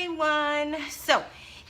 everyone. So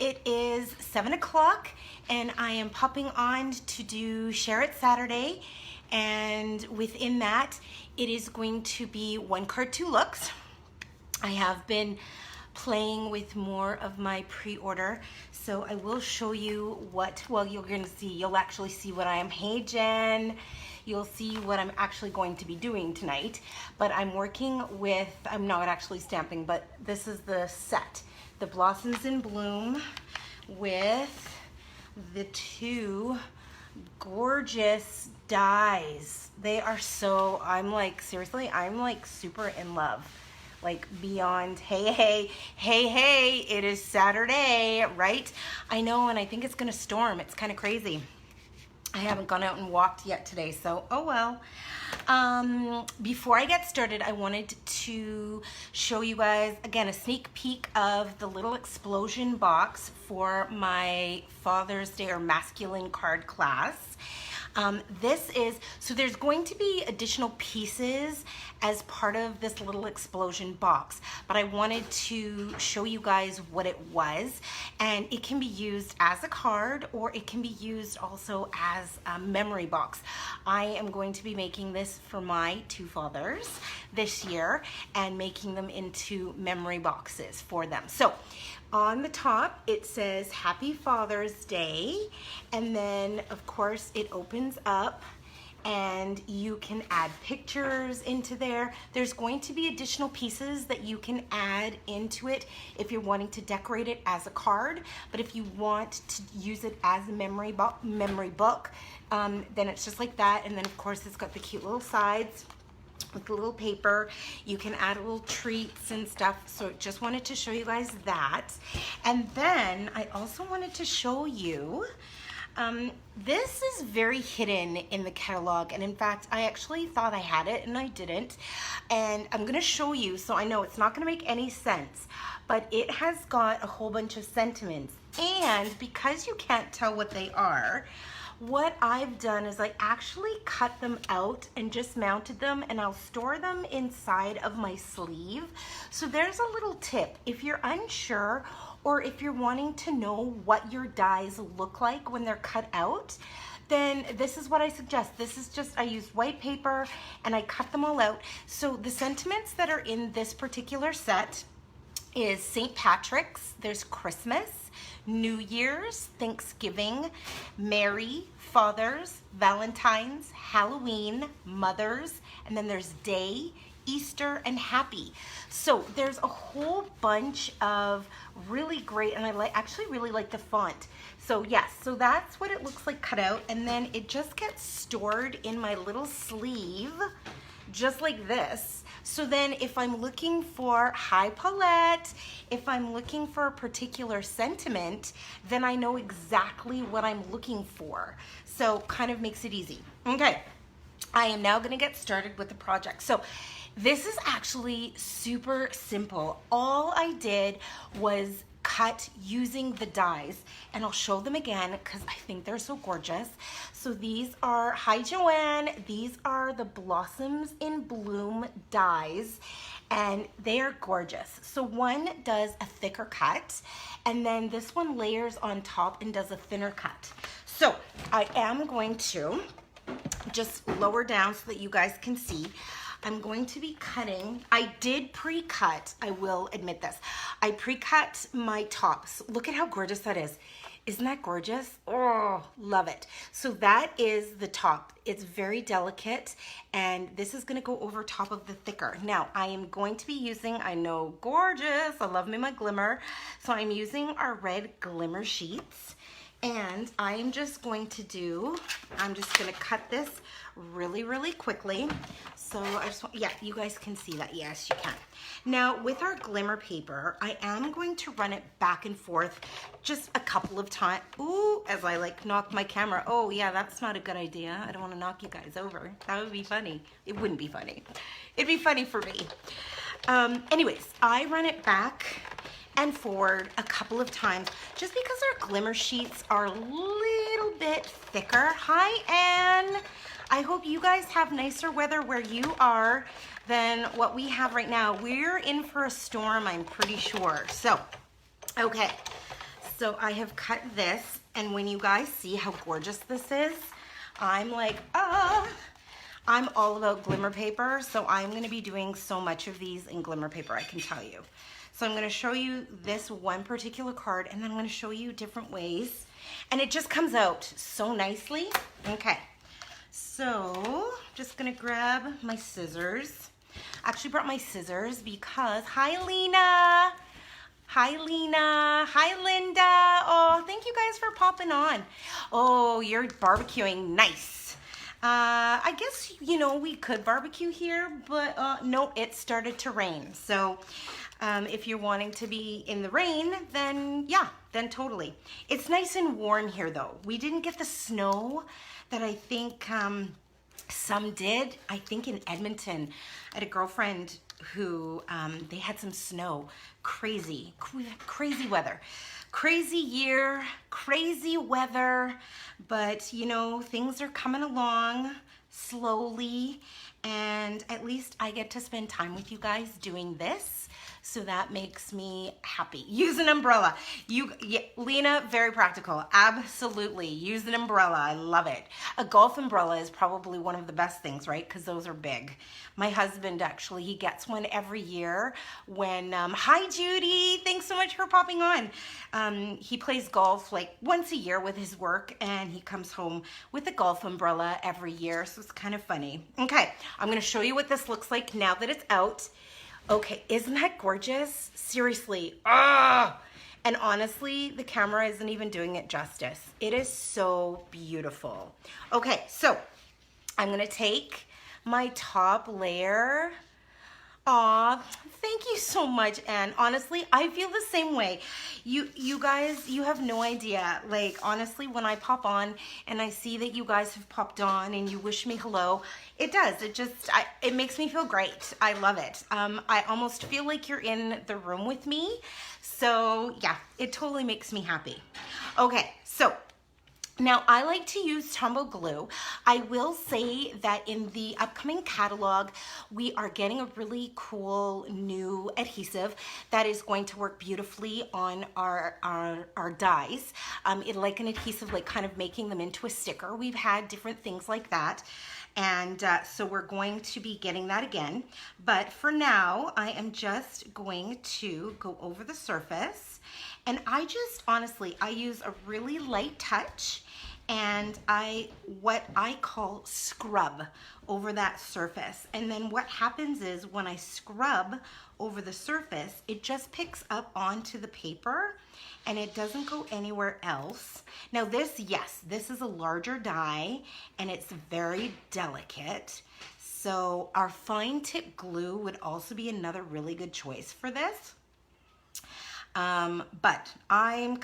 it is 7 o'clock and I am popping on to do Share It Saturday, and within that it is going to be one card, two looks. I have been playing with more of my pre-order, so I will show you what, well, you're gonna see, you'll actually see what I am. Hey Jen, you'll see what I'm actually going to be doing tonight. But I'm working with, I'm not actually stamping, but this is the set, the Blossoms in Bloom with the two gorgeous dies. They are so, I'm like, seriously, I'm like super in love. Like beyond. Hey, it is Saturday, right? I know, and I think it's gonna storm. It's kind of crazy. I haven't gone out and walked yet today, so oh well. Before I get started, I wanted to show you guys again a sneak peek of the little explosion box for my Father's Day or masculine card class. This is, so there's going to be additional pieces as part of this little explosion box, but I wanted to show you guys what it was, and it can be used as a card or it can be used also as a memory box. I am going to be making this for my two fathers this year and making them into memory boxes for them. So on the top, it says Happy Father's Day, and then of course it opens up and you can add pictures into there. There's going to be additional pieces that you can add into it if you're wanting to decorate it as a card, but if you want to use it as a memory book, then it's just like that. And then of course it's got the cute little sides with the little paper. You can add little treats and stuff. So just wanted to show you guys that. And then I also wanted to show you, this is very hidden in the catalog, and in fact I actually thought I had it and I didn't, and I'm gonna show you. So I know it's not gonna make any sense, but it has got a whole bunch of sentiments, and because you can't tell what they are, what I've done is I actually cut them out and just mounted them, and I'll store them inside of my sleeve. So there's a little tip. If you're unsure, or if you're wanting to know what your dies look like when they're cut out, then this is what I suggest. This is just, I used white paper and I cut them all out. So the sentiments that are in this particular set is St. Patrick's, there's Christmas, New Year's, Thanksgiving, Mary, Father's, Valentine's, Halloween, Mother's, and then there's Day, Easter, and Happy. So there's a whole bunch of really great, and I actually really like the font. So yes, so that's what it looks like cut out, and then it just gets stored in my little sleeve just like this. So then if I'm looking for Hi Paulette, if I'm looking for a particular sentiment, then I know exactly what I'm looking for. So kind of makes it easy. Okay, I am now gonna get started with the project. So this is actually super simple. All I did was cut using the dies, and I'll show them again because I think they're so gorgeous. So these are, hi Joanne, these are the Blossoms in Bloom dies, and they are gorgeous. So one does a thicker cut, and then this one layers on top and does a thinner cut. So I am going to just lower down so that you guys can see. I'm going to be cutting, I did pre-cut, I will admit this. I pre-cut my tops. Look at how gorgeous that is. Isn't that gorgeous? Oh, love it. So that is the top. It's very delicate, and this is gonna go over top of the thicker. Now, I am going to be using, I know, gorgeous, I love me my glimmer. So I'm using our red glimmer sheets. And I am just going to do, I'm just gonna cut this really, really quickly. So I just want, yeah, you guys can see that, yes, you can. Now with our glimmer paper, I am going to run it back and forth just a couple of times. Ooh, as I like knock my camera. Oh yeah, that's not a good idea. I don't wanna knock you guys over. That would be funny. It wouldn't be funny. It'd be funny for me. Anyways, I run it back and forward a couple of times just because our glimmer sheets are a little bit thicker. Hi Anne, I hope you guys have nicer weather where you are than what we have right now. We're in for a storm, I'm pretty sure. So Okay, so I have cut this, and when you guys see how gorgeous this is, I'm like, I'm all about glimmer paper, so I'm gonna be doing so much of these in glimmer paper, I can tell you. So I'm gonna show you this one particular card, and then I'm gonna show you different ways, and it just comes out so nicely. Okay, so just gonna grab my scissors. I actually brought my scissors because, hi Lena. Hi, Lena. Hi, Linda. Oh, thank you guys for popping on. Oh, you're barbecuing. Nice. I guess, you know, we could barbecue here, but no, it started to rain. So if you're wanting to be in the rain, then yeah, then totally. It's nice and warm here, though. We didn't get the snow that I think some did. I think in Edmonton, I had a girlfriend who they had some snow. Crazy weather, crazy year, crazy weather, but you know, things are coming along slowly, and at least I get to spend time with you guys doing this. So that makes me happy. Use an umbrella. Yeah, Lena, very practical. Absolutely. Use an umbrella. I love it. A golf umbrella is probably one of the best things, right? Because those are big. My husband, actually, he gets one every year when, hi Judy, thanks so much for popping on. He plays golf like once a year with his work, and he comes home with a golf umbrella every year. So it's kind of funny. Okay, I'm going to show you what this looks like now that it's out. Okay, isn't that gorgeous? Seriously, and honestly, the camera isn't even doing it justice. It is so beautiful. Okay, so I'm gonna take my top layer. Aw, thank you so much, Anne. Honestly, I feel the same way. You guys, you have no idea. Like, honestly, when I pop on and I see that you guys have popped on and you wish me hello, it does. It makes me feel great. I love it. I almost feel like you're in the room with me. So, yeah, it totally makes me happy. Okay, so now, I like to use Tombow glue. I will say that in the upcoming catalog, we are getting a really cool new adhesive that is going to work beautifully on our dies. It's like an adhesive, like kind of making them into a sticker. We've had different things like that. And so we're going to be getting that again. But for now, I am just going to go over the surface. And I just, honestly, I use a really light touch, and what I call scrub over that surface. And then what happens is when I scrub over the surface, it just picks up onto the paper and it doesn't go anywhere else. Now this, yes, this is a larger die and it's very delicate. So our fine tip glue would also be another really good choice for this. But I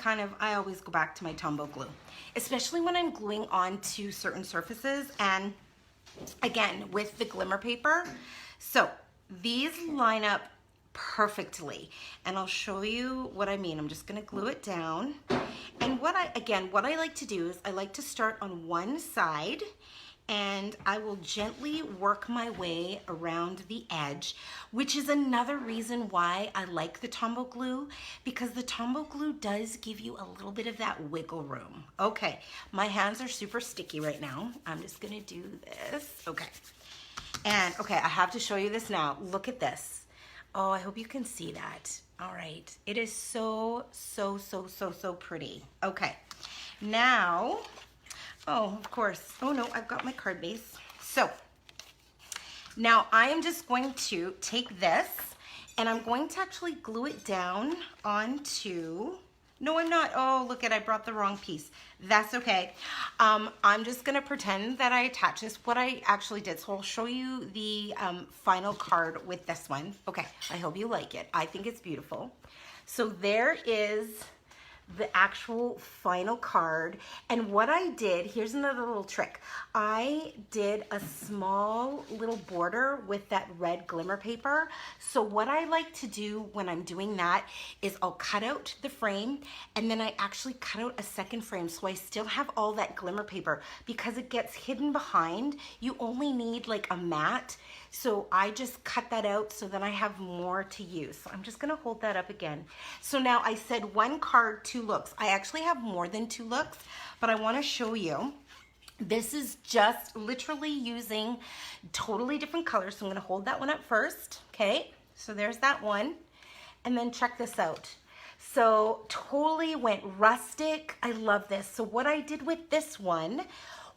always go back to my Tombow glue, especially when I'm gluing onto certain surfaces, and again, with the glimmer paper. So these line up perfectly, and I'll show you what I mean. I'm just gonna glue it down. And what I like to do is I like to start on one side, and I will gently work my way around the edge, which is another reason why I like the Tombow glue, because the Tombow glue does give you a little bit of that wiggle room. Okay, my hands are super sticky right now. I'm just gonna do this, okay. And okay, I have to show you this now. Look at this. Oh, I hope you can see that. All right, it is so pretty. Okay, now, oh, of course. Oh no, I've got my card base. So now I am just going to take this and I'm going to actually glue it down onto, no, I'm not. Oh, look I brought the wrong piece. That's okay. I'm just gonna pretend that I attach this. What I actually did, so I'll show you the final card with this one. Okay, I hope you like it. I think it's beautiful. So there is the actual final card. And what I did, here's another little trick. I did a small little border with that red glimmer paper. So what I like to do when I'm doing that is I'll cut out the frame and then I actually cut out a second frame so I still have all that glimmer paper because it gets hidden behind. You only need like a mat So I just cut that out so that I have more to use. So I'm just gonna hold that up again. So now I said 1 card, 2 looks. I actually have more than 2 looks, but I wanna show you. This is just literally using totally different colors. So I'm gonna hold that one up first, okay? So there's that one. And then check this out. So totally went rustic. I love this. So what I did with this one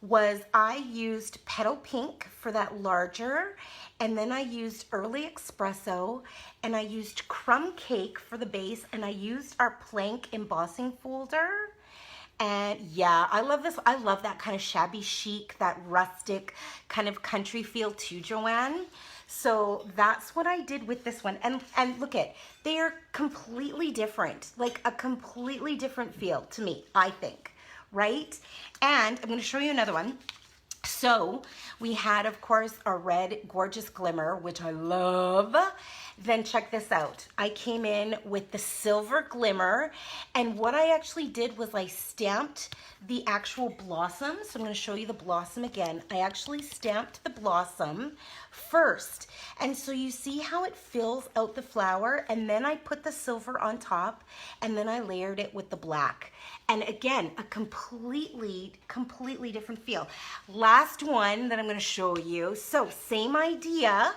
was I used Petal Pink for that larger, and then I used Early Espresso, and I used Crumb Cake for the base, and I used our Plank embossing folder. And yeah, I love this. I love that kind of shabby chic, that rustic kind of country feel too, Joanne. So that's what I did with this one. And look at, they are completely different, like a completely different feel to me, I think, right? And I'm gonna show you another one. So we had, of course, a red Gorgeous Glimmer, which I love. Then check this out. I came in with the Silver Glimmer, and what I actually did was I stamped the actual blossom. So I'm going to show you the blossom again. I actually stamped the blossom first, and so you see how it fills out the flower, and then I put the silver on top, and then I layered it with the black. And again, a completely different feel. Last one that I'm going to show you. So same idea.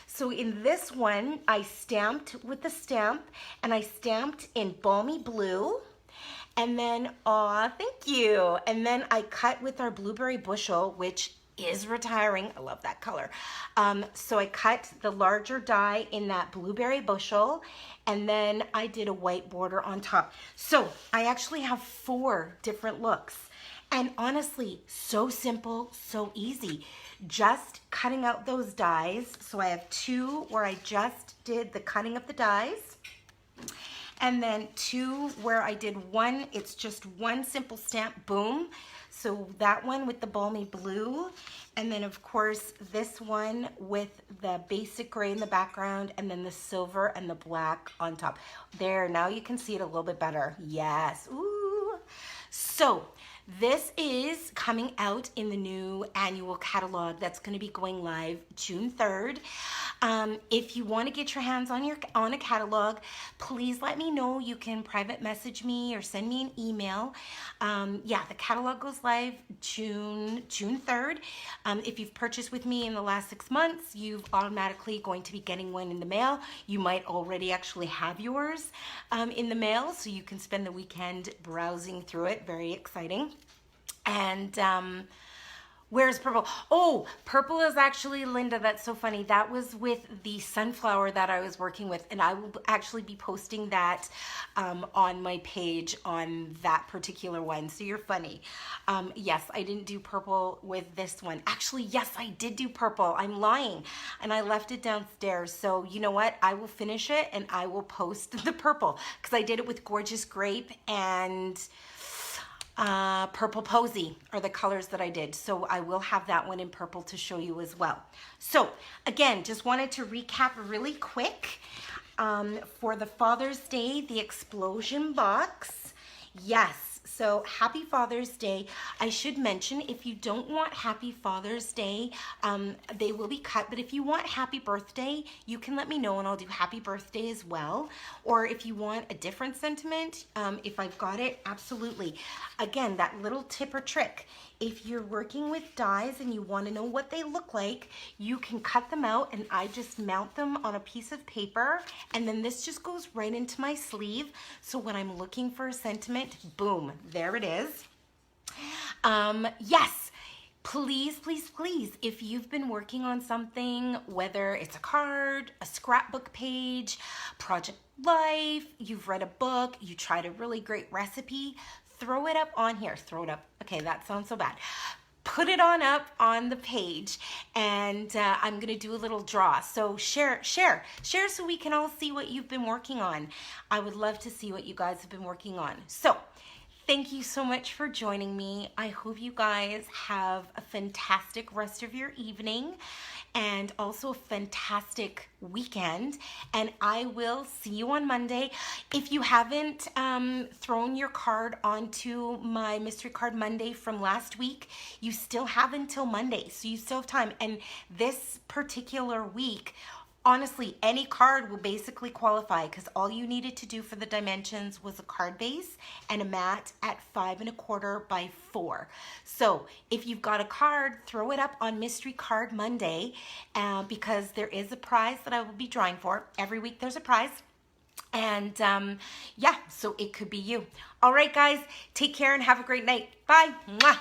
So in this one, I stamped with the stamp, and I stamped in Balmy Blue, and then, aw, thank you. And then I cut with our Blueberry Bushel, which is retiring. I love that color. So I cut the larger die in that Blueberry Bushel, and then I did a white border on top. So I actually have 4 different looks. And honestly, so simple, so easy. Just cutting out those dies. So I have 2 where I just did the cutting of the dies. And then 2 where I did 1, it's just 1 simple stamp, boom. So that one with the Balmy Blue. And then of course this one with the basic gray in the background, and then the silver and the black on top. There, now you can see it a little bit better. Yes, ooh. So this is coming out in the new annual catalog that's going to be going live June 3rd. If you want to get your hands on a catalog, please let me know. You can private message me or send me an email. Yeah, the catalog goes live June 3rd. If you've purchased with me in the last 6 months, you've automatically going to be getting one in the mail. You might already actually have yours in the mail, so you can spend the weekend browsing through it. Very exciting. And where's purple? Oh, purple is actually, Linda, that's so funny. That was with the sunflower that I was working with, and I will actually be posting that on my page on that particular one. So you're funny. Yes, I didn't do purple with this one. Actually, yes, I did do purple. I'm lying. And I left it downstairs. So you know what? I will finish it and I will post the purple, because I did it with Gorgeous Grape and Purple Posy are the colors that I did. So I will have that one in purple to show you as well. So again, just wanted to recap really quick for the Father's Day, the explosion box. Yes. So happy Father's Day. I should mention, if you don't want happy Father's Day, they will be cut. But if you want happy birthday, you can let me know and I'll do happy birthday as well. Or if you want a different sentiment, if I've got it, absolutely. Again, that little tip or trick. If you're working with dies and you want to know what they look like, you can cut them out, and I just mount them on a piece of paper, and then this just goes right into my sleeve. So when I'm looking for a sentiment, boom, there it is. Yes, please, please, please, if you've been working on something, whether it's a card, a scrapbook page, Project Life, you've read a book, you tried a really great recipe, throw it up on here. Throw it up. Okay, that sounds so bad. Put it on up on the page, and I'm gonna do a little draw. So share so we can all see what you've been working on. I would love to see what you guys have been working on. So Thank you so much for joining me. I hope you guys have a fantastic rest of your evening and also a fantastic weekend. And I will see you on Monday. If you haven't thrown your card onto my Mystery Card Monday from last week, you still have until Monday. So you still have time. And this particular week, honestly, any card will basically qualify because all you needed to do for the dimensions was a card base and a mat at 5 1/4 by 4. So if you've got a card, throw it up on Mystery Card Monday because there is a prize that I will be drawing for. Every week there's a prize. And yeah, so it could be you. All right, guys, take care and have a great night. Bye. Mwah.